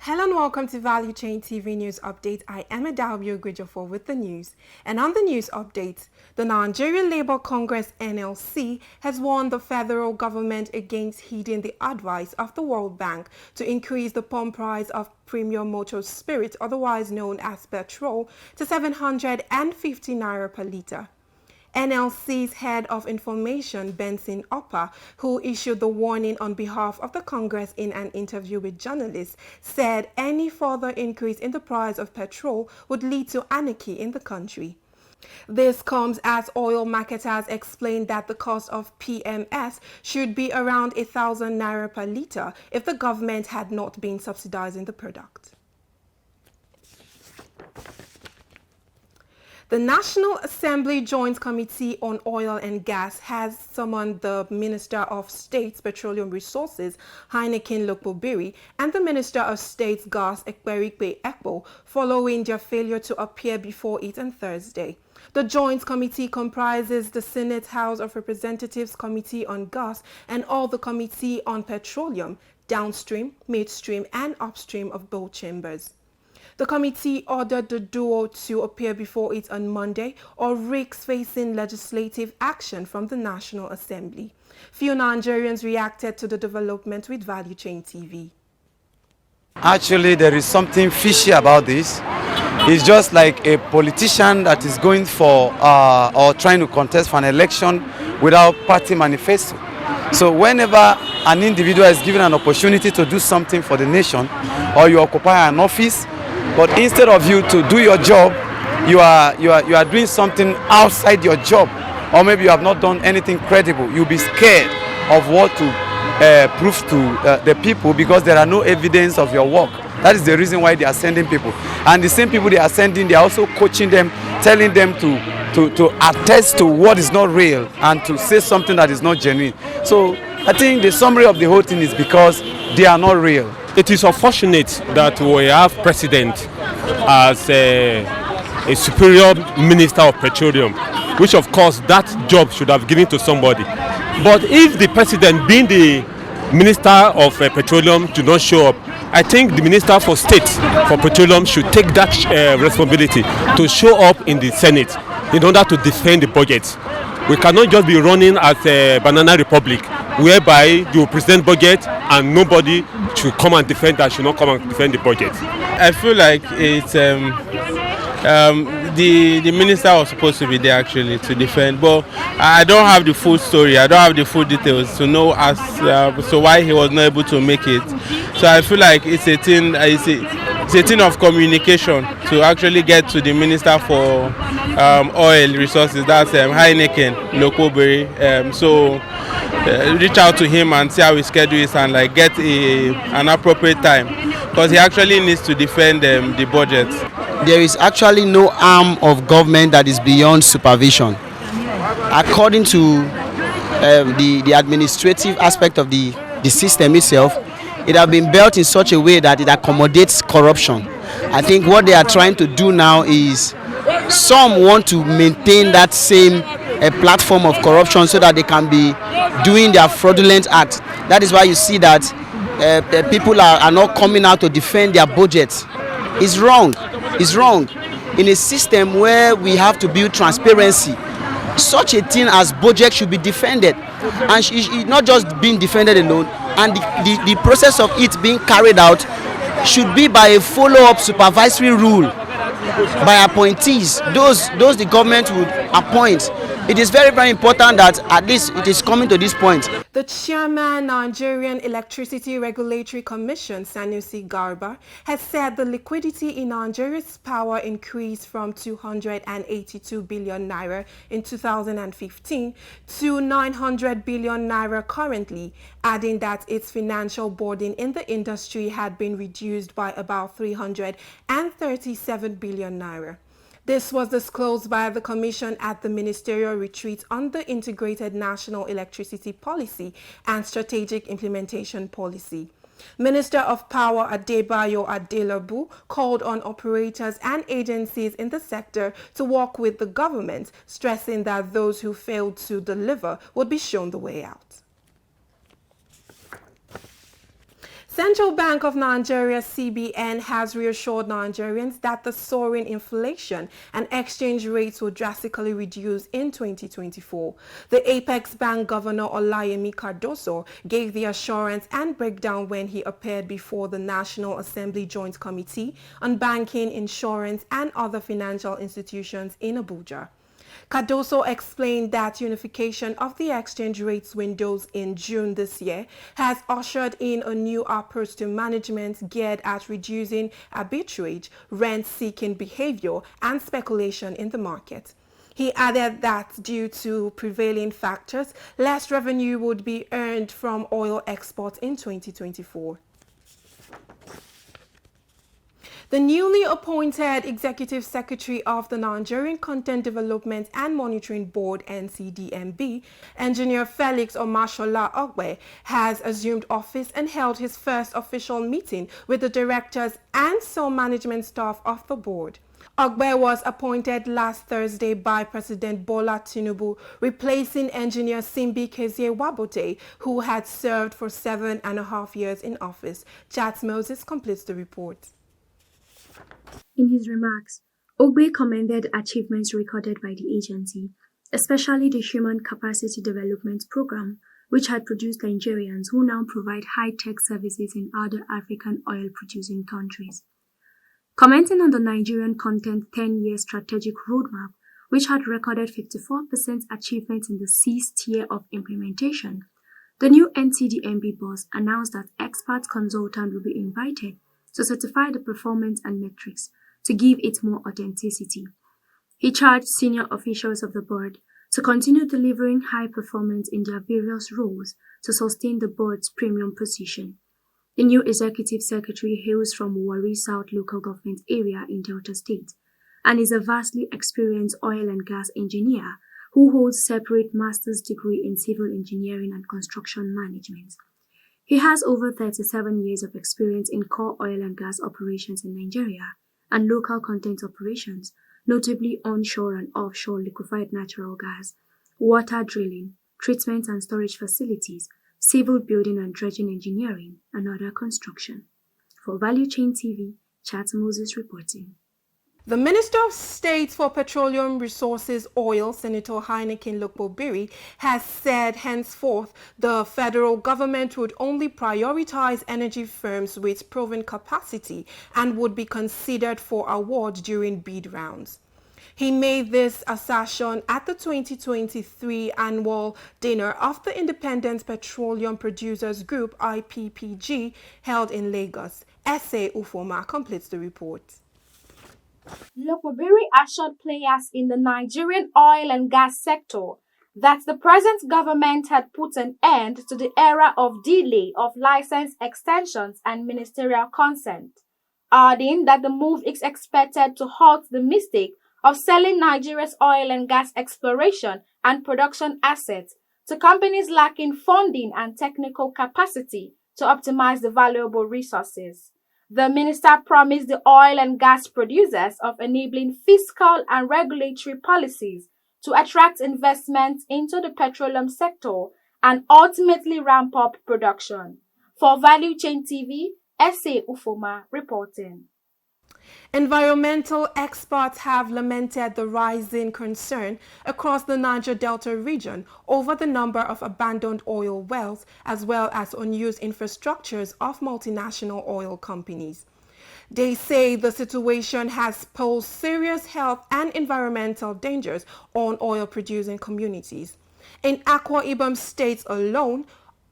Hello and welcome to Value Chain TV News Update. I am Adalbio Gridjafo with the news. And on the news update, the Nigerian Labour Congress NLC has warned the federal government against heeding the advice of the World Bank to increase the pump price of premium motor spirit, otherwise known as petrol, to 750 naira per litre. NLC's head of information, Benson Upper, who issued the warning on behalf of the Congress in an interview with journalists, said any further increase in the price of petrol would lead to anarchy in the country. This comes as oil marketers explained that the cost of PMS should be around 1,000 naira per litre if the government had not been subsidizing the product. The National Assembly Joint Committee on Oil and Gas has summoned the Minister of State's Petroleum Resources, Heineken Lokpobiri, and the Minister of State's Gas, Ekperikpe Ekpo, following their failure to appear before it on Thursday. The Joint Committee comprises the Senate House of Representatives Committee on Gas and all the Committee on Petroleum, downstream, midstream, and upstream of both chambers. The committee ordered the duo to appear before it on Monday or risks facing legislative action from the National Assembly. Few Nigerians reacted to the development with Value Chain TV. Actually, there is something fishy about this. It's just like a politician that is going for or trying to contest for an election without party manifesto. So whenever an individual is given an opportunity to do something for the nation, or you occupy an office, but instead of you to do your job, you are doing something outside your job, or maybe you have not done anything credible. You'll be scared of what to prove to the people because there are no evidence of your work. That is the reason why they are sending people. And the same people they are sending, they are also coaching them, telling them to attest to what is not real and to say something that is not genuine. So I think the summary of the whole thing is because they are not real. It is unfortunate that we have president as a superior minister of petroleum, which of course that job should have given to somebody. But if the president, being the minister of petroleum, do not show up, I think the minister for state for petroleum should take that responsibility to show up in the Senate in order to defend the budget. We cannot just be running as a banana republic, whereby you present budget and nobody should come and defend that, should not come and defend the budget. I feel like it's the minister was supposed to be there actually to defend, but I don't have the full story. I don't have the full details to know as so why he was not able to make it. So I feel like it's a thing of communication to actually get to the minister for oil resources. That's Heineken Lokpobiri. So reach out to him and see how his schedule is and like get an appropriate time, because he actually needs to defend the budget. There is actually no arm of government that is beyond supervision. According to the administrative aspect of the system itself, it has been built in such a way that it accommodates corruption. I think what they are trying to do now is some want to maintain that same platform of corruption so that they can be doing their fraudulent act. That is why you see that people are not coming out to defend their budgets. It's wrong. It's wrong. In a system where we have to build transparency, such a thing as budget should be defended, and it's not just being defended alone, and the process of it being carried out should be by a follow-up supervisory rule by appointees, those the government would appoint. It is very, very important that at least it is coming to this point. The chairman, Nigerian Electricity Regulatory Commission, Sanusi Garba, has said the liquidity in Nigeria's power increased from 282 billion naira in 2015 to 900 billion naira currently, adding that its financial burden in the industry had been reduced by about 337 billion naira. This was disclosed by the Commission at the ministerial retreat on the Integrated National Electricity Policy and Strategic Implementation Policy. Minister of Power Adebayo Adelabu called on operators and agencies in the sector to work with the government, stressing that those who failed to deliver would be shown the way out. Central Bank of Nigeria (CBN) has reassured Nigerians that the soaring inflation and exchange rates will drastically reduce in 2024. The Apex Bank Governor Olayemi Cardoso gave the assurance and breakdown when he appeared before the National Assembly Joint Committee on Banking, Insurance and Other Financial Institutions in Abuja. Cardoso explained that unification of the exchange rates windows in June this year has ushered in a new approach to management geared at reducing arbitrage, rent-seeking behavior, and speculation in the market. He added that due to prevailing factors, less revenue would be earned from oil exports in 2024. The newly appointed Executive Secretary of the Nigerian Content Development and Monitoring Board (NCDMB), Engineer Felix Omashola Ogbe, has assumed office and held his first official meeting with the directors and some management staff of the board. Ogbe was appointed last Thursday by President Bola Tinubu, replacing Engineer Simbi Kezie Wabote, who had served for 7.5 years in office. Chats Moses completes the report. In his remarks, Ogbe commended achievements recorded by the agency, especially the Human Capacity Development Program, which had produced Nigerians who now provide high-tech services in other African oil-producing countries. Commenting on the Nigerian Content 10-year strategic roadmap, which had recorded 54% achievement in the 6th year of implementation, the new NCDMB boss announced that expert consultants will be invited to certify the performance and metrics to give it more authenticity. He charged senior officials of the board to continue delivering high performance in their various roles to sustain the board's premium position. The new executive secretary hails from Warri South local government area in Delta State and is a vastly experienced oil and gas engineer who holds separate master's degree in civil engineering and construction management. He has over 37 years of experience in core oil and gas operations in Nigeria and local content operations, notably onshore and offshore liquefied natural gas, water drilling, treatment and storage facilities, civil building and dredging engineering, and other construction. For Value Chain TV, Chat Moses reporting. The Minister of State for Petroleum Resources Oil, Senator Heineken Lokpobiri, has said henceforth the federal government would only prioritize energy firms with proven capacity and would be considered for award during bid rounds. He made this assertion at the 2023 annual dinner of the Independent Petroleum Producers Group (IPPG) held in Lagos. Ese Ufoma completes the report. Lokpobiri assured players in the Nigerian oil and gas sector that the present government had put an end to the era of delay of license extensions and ministerial consent, adding that the move is expected to halt the mistake of selling Nigeria's oil and gas exploration and production assets to companies lacking funding and technical capacity to optimize the valuable resources. The minister promised the oil and gas producers of enabling fiscal and regulatory policies to attract investment into the petroleum sector and ultimately ramp up production. For Value Chain TV, Ese Ufoma reporting. Environmental experts have lamented the rising concern across the Niger Delta region over the number of abandoned oil wells as well as unused infrastructures of multinational oil companies. They say the situation has posed serious health and environmental dangers on oil-producing communities. In Akwa Ibom State alone,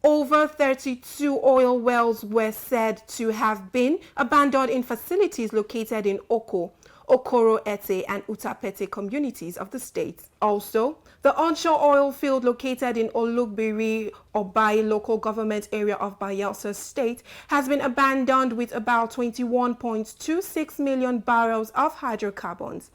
over 32 oil wells were said to have been abandoned in facilities located in Oko, Okoro Ete, and Utapete communities of the state. Also, the onshore oil field located in Olugbiri Obai local government area of Bayelsa State has been abandoned with about 21.26 million barrels of hydrocarbons.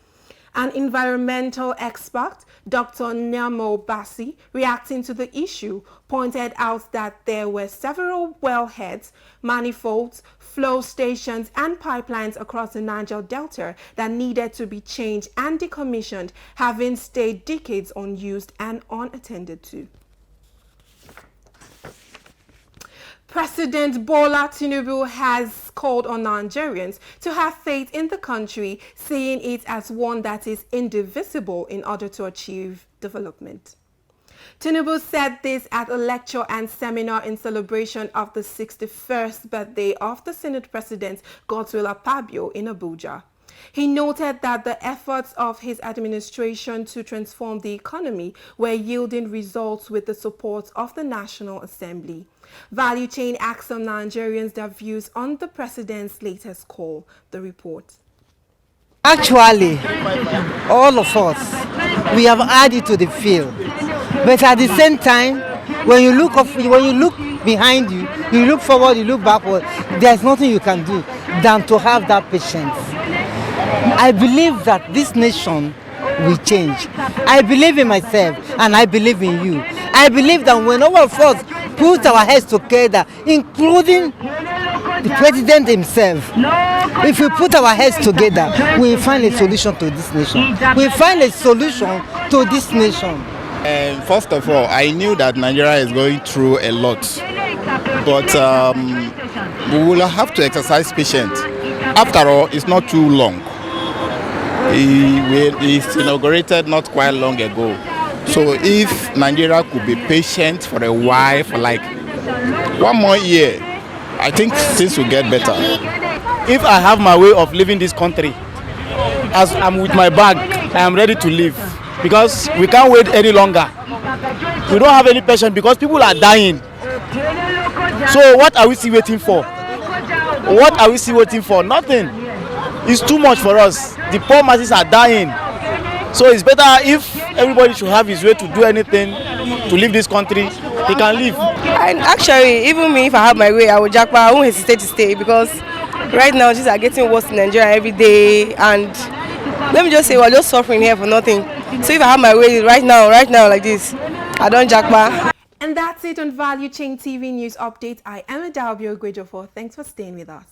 An environmental expert, Dr. Nyamo Bassi, reacting to the issue, pointed out that there were several wellheads, manifolds, flow stations, and pipelines across the Niger Delta that needed to be changed and decommissioned, having stayed decades unused and unattended to. President Bola Tinubu has called on Nigerians to have faith in the country, seeing it as one that is indivisible in order to achieve development. Tinubu said this at a lecture and seminar in celebration of the 61st birthday of the Senate President Godswill Akpabio in Abuja. He noted that the efforts of his administration to transform the economy were yielding results with the support of the National Assembly. Value Chain asked some Nigerians their views on the president's latest call. The report. Actually, all of us, we have added to the field. But at the same time, when you look behind you, you look forward, you look backward, there's nothing you can do than to have that patience. I believe that this nation will change. I believe in myself and I believe in you. I believe that when all of us put our heads together, including the president himself, if we put our heads together, we will find a solution to this nation. We will find a solution to this nation. First of all, I knew that Nigeria is going through a lot, but we will have to exercise patience. After all, it's not too long. It's inaugurated not quite long ago. So if Nigeria could be patient for a while, for like 1 more year, I think things will get better. If I have my way of living this country, as I'm with my bag, I am ready to live. Because we can't wait any longer. We don't have any patience because people are dying. So what are we still waiting for? What are we still waiting for? Nothing. It's too much for us. The poor masses are dying. So it's better if everybody should have his way to do anything to leave this country. They can leave. And actually, even me, if I have my way, I would jackpot. I won't hesitate to stay because right now things are getting worse in Nigeria every day. And let me just say, we're just suffering here for nothing. So if I have my way right now like this, I don't jackpot. And that's it on Value Chain TV News Update. I am Adalbio Gwejofor. Thanks for staying with us.